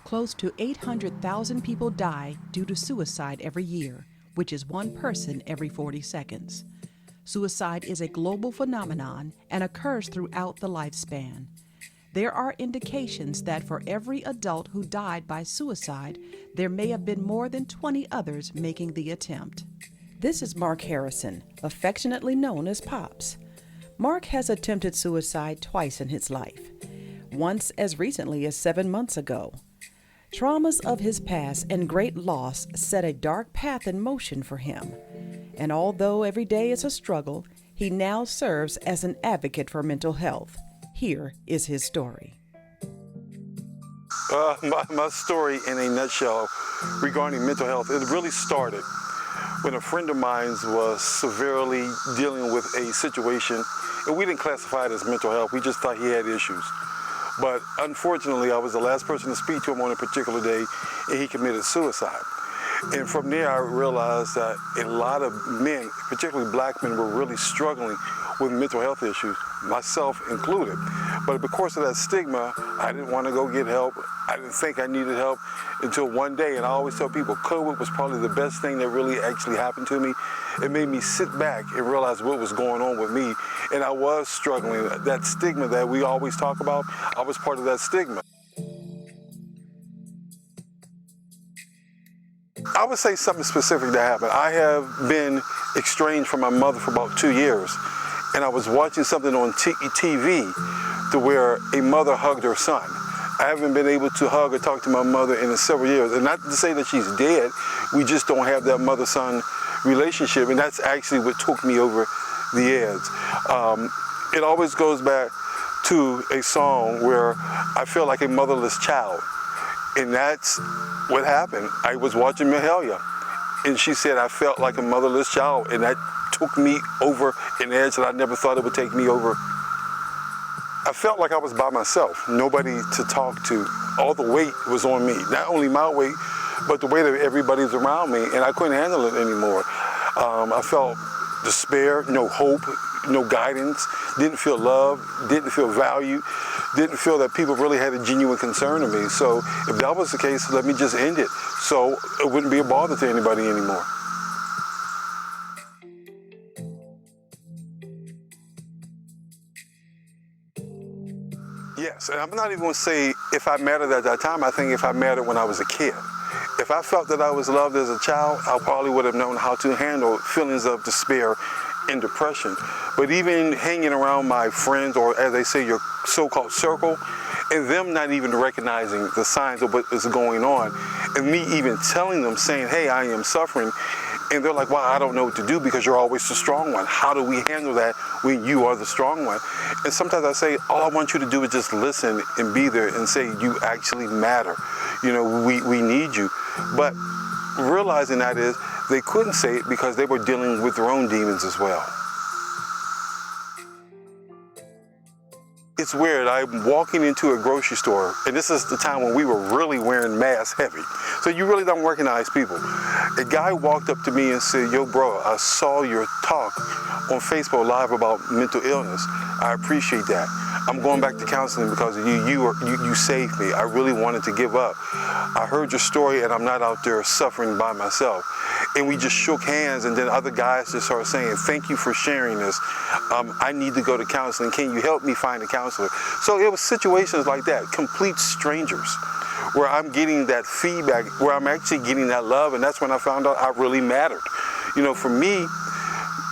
Close to 800,000 people die due to suicide every year, which is one person every 40 seconds. Suicide is a global phenomenon and occurs throughout the lifespan. There are indications that for every adult who died by suicide, there may have been more than 20 others making the attempt. This is Mark Harrison, affectionately known as Pops. Mark has attempted suicide twice in his life, once as recently as 7 months ago. Traumas of his past and great loss set a dark path in motion for him. And although every day is a struggle, he now serves as an advocate for mental health. Here is his story. My story in a nutshell regarding mental health, it really started when a friend of mine was severely dealing with a situation, and we didn't classify it as mental health, we just thought he had issues. But unfortunately, I was the last person to speak to him on a particular day, and he committed suicide. And from there, I realized that a lot of men, particularly black men, were really struggling with mental health issues, myself included. But because of that stigma, I didn't want to go get help. I didn't think I needed help until one day, and I always tell people, COVID was probably the best thing that really actually happened to me. It made me sit back and realize what was going on with me, and I was struggling. That stigma that we always talk about, I was part of that stigma. I would say something specific that happened. I have been estranged from my mother for about 2 years, and I was watching something on TV to where a mother hugged her son. I haven't been able to hug or talk to my mother in several years, and not to say that she's dead, we just don't have that mother-son relationship, and that's actually what took me over the edge. It always goes back to a song where I feel like a motherless child, and that's what happened. I was watching Mahalia, and she said I felt like a motherless child, and that took me over an edge that I never thought it would take me over. I felt like I was by myself, nobody to talk to. All the weight was on me, not only my weight, but the weight of everybody's around me, and I couldn't handle it anymore. I felt despair, no hope, no guidance, didn't feel love, didn't feel value, didn't feel that people really had a genuine concern to me. So if that was the case, let me just end it so it wouldn't be a bother to anybody anymore. Yes, and I'm not even going to say if I mattered at that time. I think if I mattered when I was a kid. If I felt that I was loved as a child, I probably would have known how to handle feelings of despair and depression. But even hanging around my friends, or as they say, your so-called circle, and them not even recognizing the signs of what is going on, and me even telling them, saying, hey, I am suffering, and they're like, well, I don't know what to do because you're always the strong one. How do we handle that when you are the strong one? And sometimes I say, all I want you to do is just listen and be there and say, you actually matter. You know, we need you. But realizing that is, they couldn't say it because they were dealing with their own demons as well. It's weird, I'm walking into a grocery store, and this is the time when we were really wearing masks heavy. So you really don't recognize people. A guy walked up to me and said, yo bro, I saw your talk on Facebook Live about mental illness. I appreciate that. I'm going back to counseling because you saved me. I really wanted to give up. I heard your story and I'm not out there suffering by myself. And we just shook hands, and then other guys just started saying, thank you for sharing this. I need to go to counseling. Can you help me find a counselor? So it was situations like that, complete strangers, where I'm getting that feedback, where I'm actually getting that love, and that's when I found out I really mattered. You know, for me,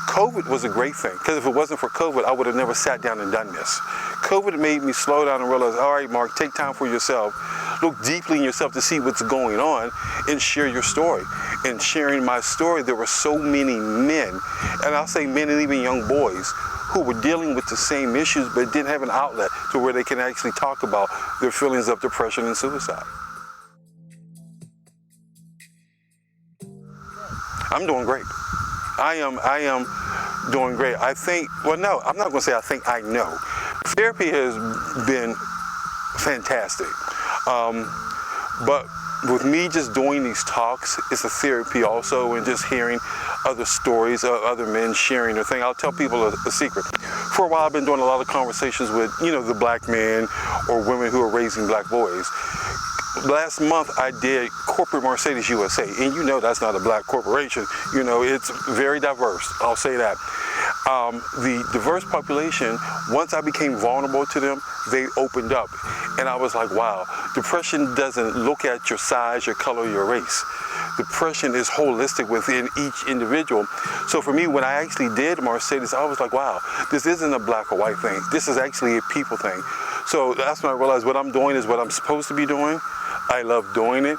COVID was a great thing, because if it wasn't for COVID, I would have never sat down and done this. COVID made me slow down and realize, all right, Mark, take time for yourself. Look deeply in yourself to see what's going on and share your story. And sharing my story, there were so many men, and I'll say men and even young boys, who were dealing with the same issues but didn't have an outlet to where they can actually talk about their feelings of depression and suicide. I'm doing great. I am doing great. I think, well, no, I'm not going to say I think, I know. Therapy has been fantastic. But with me just doing these talks, it's a therapy also, and just hearing other stories of other men sharing their thing. I'll tell people a secret. For a while, I've been doing a lot of conversations with, you know, the black men or women who are raising black boys. last month I did corporate Mercedes USA, and you know that's not a black corporation. You know, it's very diverse, I'll say that. The diverse population, once I became vulnerable to them, they opened up. And I was like, wow, depression doesn't look at your size, your color, your race. Depression is holistic within each individual. So for me, when I actually did Mercedes, I was like, wow, this isn't a black or white thing. This is actually a people thing. So that's when I realized what I'm doing is what I'm supposed to be doing. I love doing it.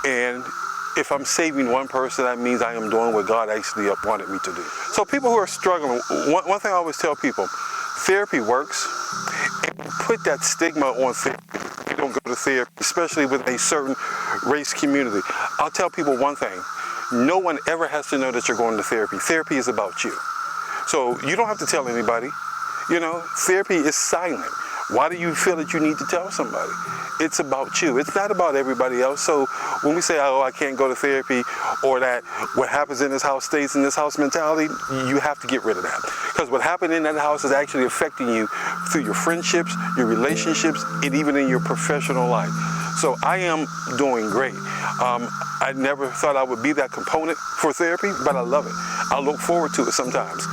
And if I'm saving one person, that means I am doing what God actually wanted me to do. So people who are struggling, one thing I always tell people, therapy works. And put that stigma on therapy. You don't go to therapy, especially with a certain race community. I'll tell people one thing. No one ever has to know that you're going to therapy. Therapy is about you. So you don't have to tell anybody. You know, therapy is silent. Why do you feel that you need to tell somebody? It's about you. It's not about everybody else. So when we say, oh, I can't go to therapy, or that what happens in this house stays in this house mentality, you have to get rid of that. Because what happened in that house is actually affecting you through your friendships, your relationships, and even in your professional life. So I am doing great. I never thought I would be that component for therapy, but I love it. I look forward to it sometimes.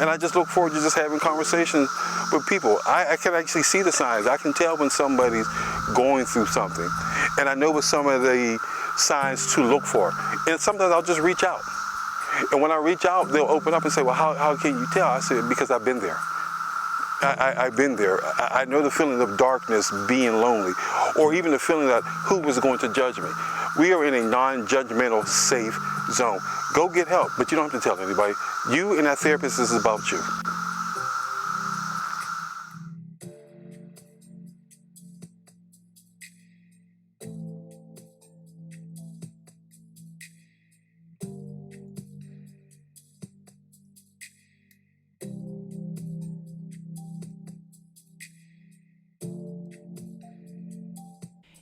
And I just look forward to just having conversations with people. I can actually see the signs. I can tell when somebody's going through something. And I know what some of the signs to look for. And sometimes I'll just reach out. And when I reach out, they'll open up and say, well, how can you tell? I said, because I've been there. I've been there. I know the feeling of darkness, being lonely, or even the feeling that who was going to judge me. We are in a non-judgmental, safe zone. Go get help, but you don't have to tell anybody. You and that therapist is about you.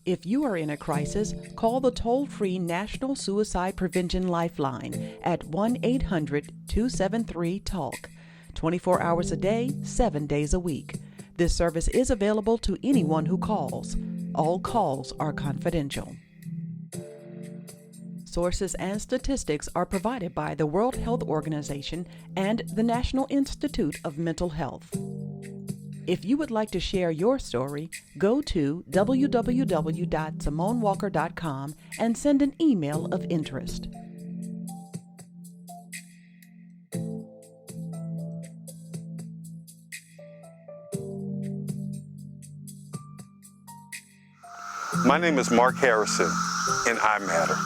If you are in a crisis, call the toll-free National Suicide Prevention Lifeline at 1-800-273-TALK, 24 hours a day, 7 days a week. This service is available to anyone who calls. All calls are confidential. Sources and statistics are provided by the World Health Organization and the National Institute of Mental Health. If you would like to share your story, go to www.simonewalker.com and send an email of interest. My name is Mark Harrison, and I matter.